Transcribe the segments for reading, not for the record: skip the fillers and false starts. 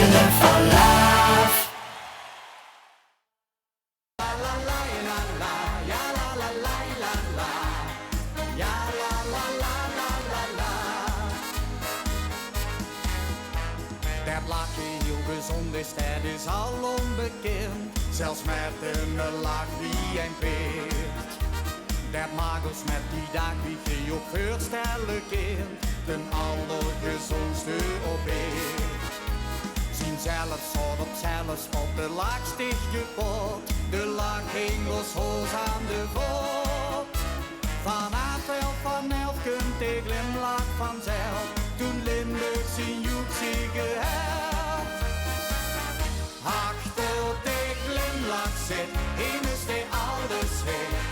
Spelen van Love. Dat lachen heel gezond is, dat is al onbekend. Zelfs met een lach wie een peert. Dat magels met die dag wie je op voorstellen kind. De allergezondste op eert. Zien zelf soort op zelfs op de lach sticht gepot. De lach ging los hoog aan de voet. Vanaf 11 kunt de glimlach vanzelf. Toen Limburg zijn joek zie gehad. Achter de glimlach zit, immers de ouders weer.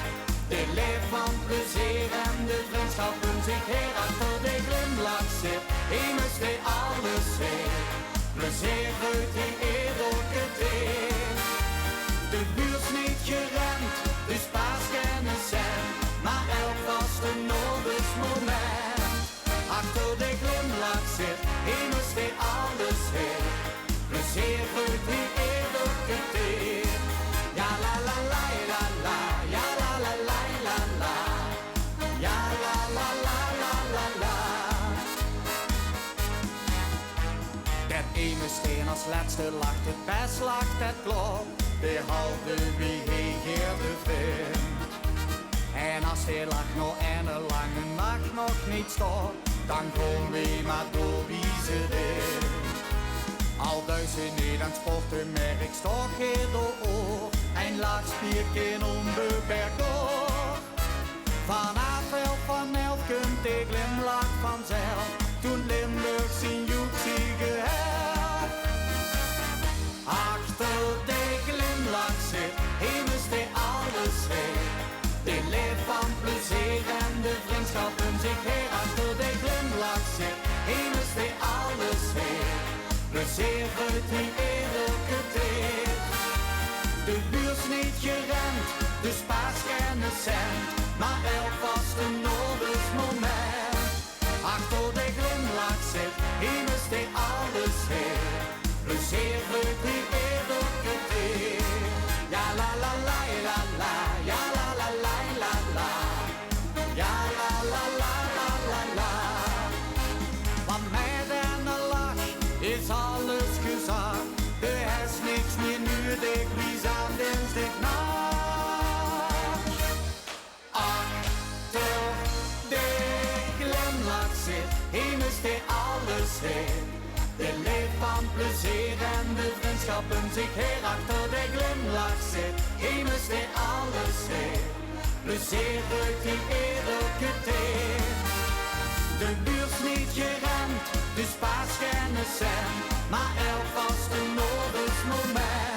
De leef van plezier en de vriendschappen zich her. Achter de glimlach zit, immers de ouders weer. Plezier uit die elke keer. De buurt is niet gerend, dus paas geen cent. Maar elk was een nodig moment. Achter de glimlach zit, immers de ouders weer. Plezier uit die elke keer. Ja la la la la la, ja la la la la la. Ja la la la la la la. Dat ene steen als laatste lacht, het best lacht, het klopt. De halve wie heer de vriend. En als hij lacht nog en een lange nacht nog niet stopt, dan kom we maar door wie ze dit. Al duizend Nederlands sporten merk toch heel door oor. En laat spierken onbeperkt door. Vanaf 11 kunt de glimlach vanzelf. Toen Limburg zijn joek zie gehad. Achter de glimlach zit, immers de ouders weer. De leef van plezier en de vriendschappen zich her. Achter de glimlach zit, immers de ouders weer. Plezier uit die elke keer. De buurt is niet gerend, dus paas geen cent. Maar elk was een nodig moment. Achter de glimlach zit, immers de ouders weer. Plezier uit die elke keer. Ja la la la la la, ja la la la la la. Ja la la la la la la. Want met een lach is alles gezag. Er is niks meer nodig, wie aan dinsdag nacht. Achter de glimlach zit, immers de alles heet. De leef van plezier en de vriendschappen zich her. Achter de glimlach zit, immers de alles heet. Plezier uit die elke keer. De buurt is niet gerend, dus paas geen cent. Maar elk was een nodig moment.